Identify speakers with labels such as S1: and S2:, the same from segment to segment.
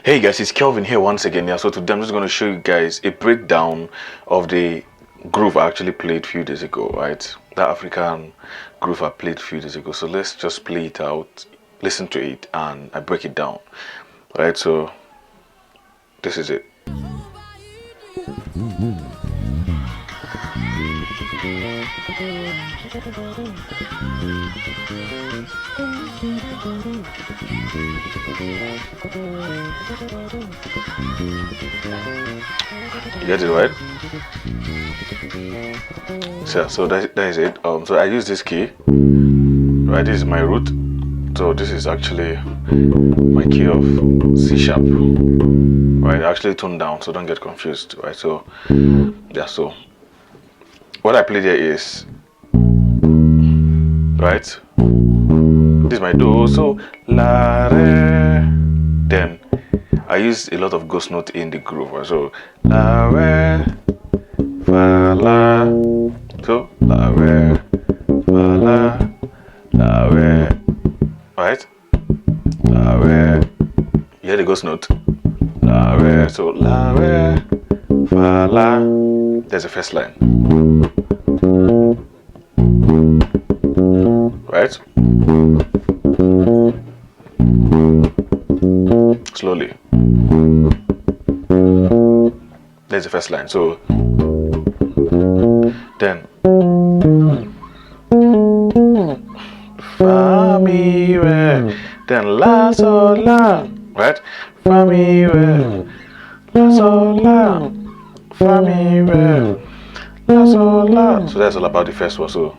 S1: Hey guys, it's Kelvin here once again. Yeah, so today I'm just going to show you guys a breakdown of the groove I actually played a few days ago, right? That African groove I played a few days ago. So let's just play it out, listen to it, and I break it down, right? So this is it. You get it right? So that is it. So I use this key, right? This is my root. So this is actually my key of C sharp, right? I actually tone down, so don't get confused, right? So yeah, so what I played here is, right? This is my do, so la re. Then I use a lot of ghost note in the groove, right? So la re fa la, so la re fa la re, right? La re, you hear the ghost note? La re, so la re fa la. There's the first line, right? Slowly. There's the first line. So then fa mi re, then la sol la, right? Fa mi re, la sol la, fa mi re, la sol la. So that's all about the first one. So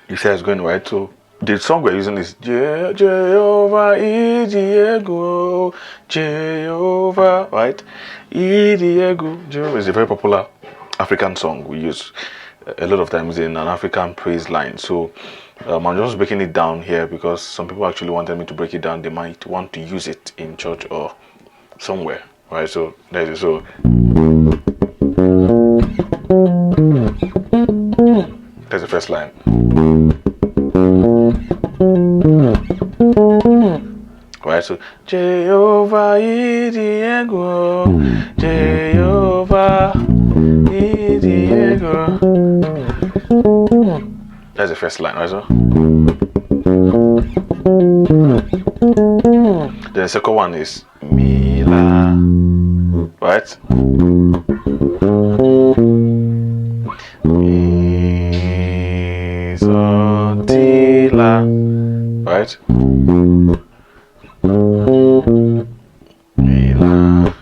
S1: you see how it's going, right? So the song we're using is Jehovah I Diego, Jehovah, right? I Diego, Jehovah is a very popular African song we use a lot of times in an African praise line. So I'm just breaking it down here because some people actually wanted me to break it down. They might want to use it in church or somewhere, right? So there it is. So there's the first line. Right, so Jehovah I Diego, Jehovah I Diego. That's the first line, right? So then the second one is Mila, right? Mi so ti la, right? Mi la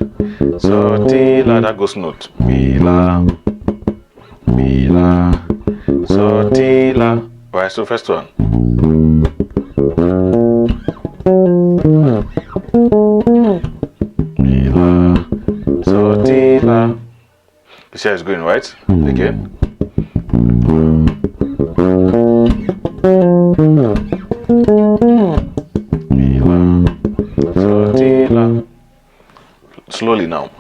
S1: so ti la, that goes note. Mi la so ti la, right? So first one. Mi la so ti la. You see how it's going, right? Again. Mi la so ti la. Slowly now.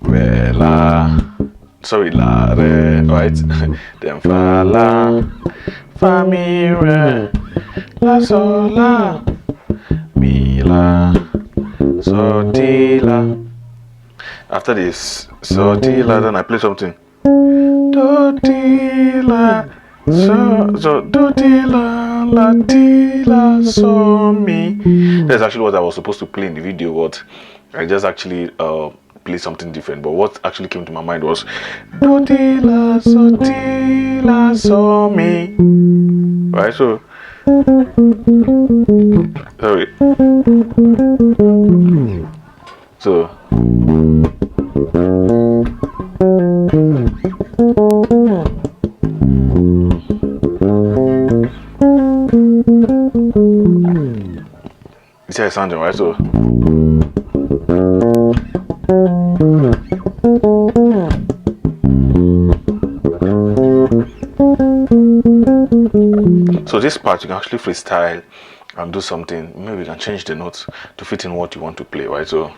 S1: Re la, sorry, la re, right? Then fa la, fa mi re, la sol la, mi la so ti la. After this so ti la, then I play something. Do ti la, so do ti la ti la so mi. That's actually what I was supposed to play in the video, but I just actually play something different. But what actually came to my mind was do ti la so mi, right? So sorry. So you see how it's sounding, right? So this part you can actually freestyle and do something. Maybe you can change the notes to fit in what you want to play, right? So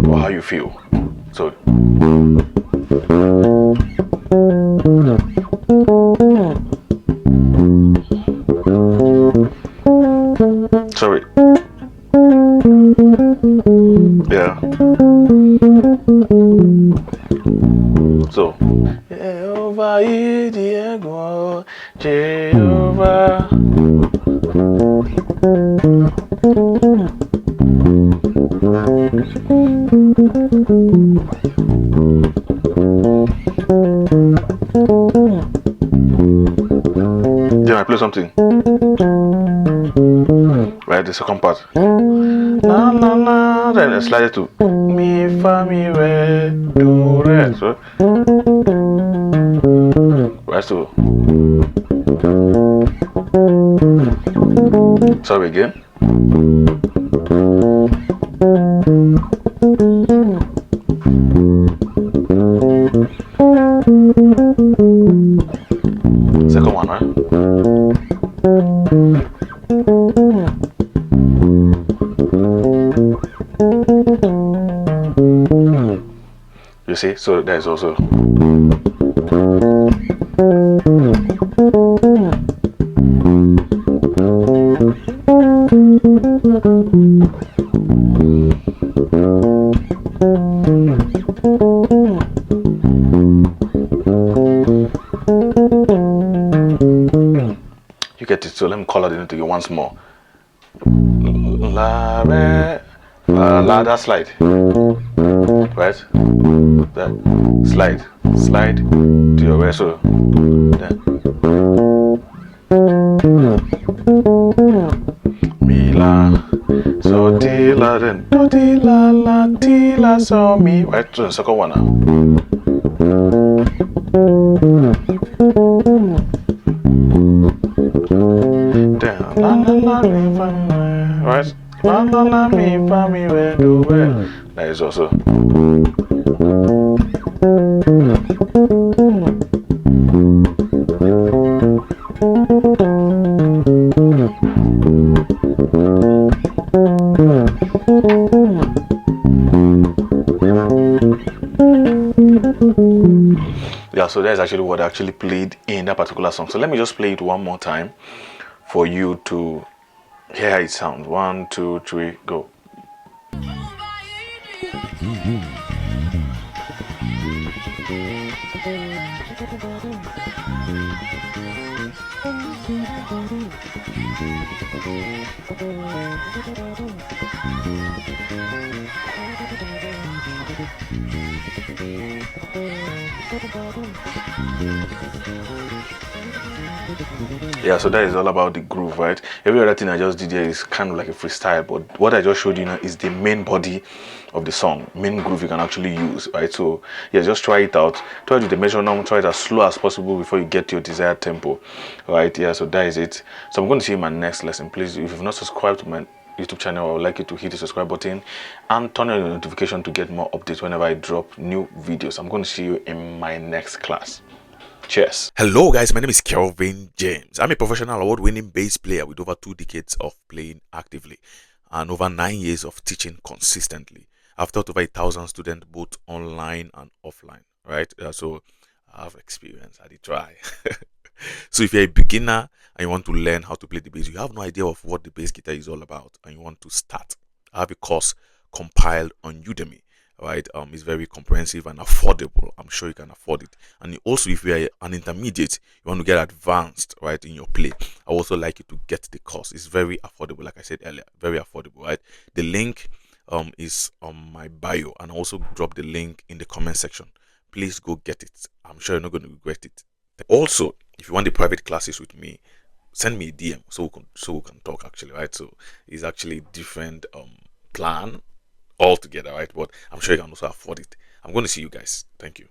S1: or how you feel. So Sorry. Yeah. So. Jehovah, Diego, Jehovah. Then I play something. Right, the second part. La la la. Then I slide it to mi fa mi re do re. So, right, so. Sorry again. Second one, right? You see, so that is also. You get it, so let me call it into you once more. La, re, la, that slide. Right? That slide to your re, so then. Mi la, so ti la, then do ti la, so mi. Right, so the second one now. Then la la mi fa mi re, right? La la mi fa mi re do re. That is also. Yeah, so that's actually what I actually played in that particular song. So let me just play it one more time for you to hear how it sounds. 1, 2, 3, go. Yeah, so that is all about the groove, right? Every other thing I just did here is kind of like a freestyle, but what I just showed you now is the main body of the song, main groove you can actually use, right? So yeah, just try it out. Try to do the metronome, try it as slow as possible before you get to your desired tempo, right? Yeah, so that is it. So I'm going to see you in my next lesson. Please, if you've not subscribed to my YouTube channel, I would like you to hit the subscribe button and turn on your notification to get more updates whenever I drop new videos. I'm going to see you in my next class. Cheers. Hello guys, my name is Kelvin James. I'm a professional award-winning bass player with over 2 decades of playing actively and over 9 years of teaching consistently. I've taught over 1,000 students both online and offline, right? So I have experience. I did try. So if you're a beginner and you want to learn how to play the bass, you have no idea of what the bass guitar is all about and you want to start, I have a course compiled on Udemy. Right, it's very comprehensive and affordable. I'm sure you can afford it. And also, if you are an intermediate, you want to get advanced, right, in your play, I also like you to get the course. It's very affordable, like I said earlier, very affordable, right? The link is on my bio, and I also drop the link in the comment section. Please go get it. I'm sure you're not going to regret it. Also, if you want the private classes with me, send me a DM so we can talk actually, right? So it's actually different plan altogether, right? But I'm sure you can also afford it. I'm going to see you guys. Thank you.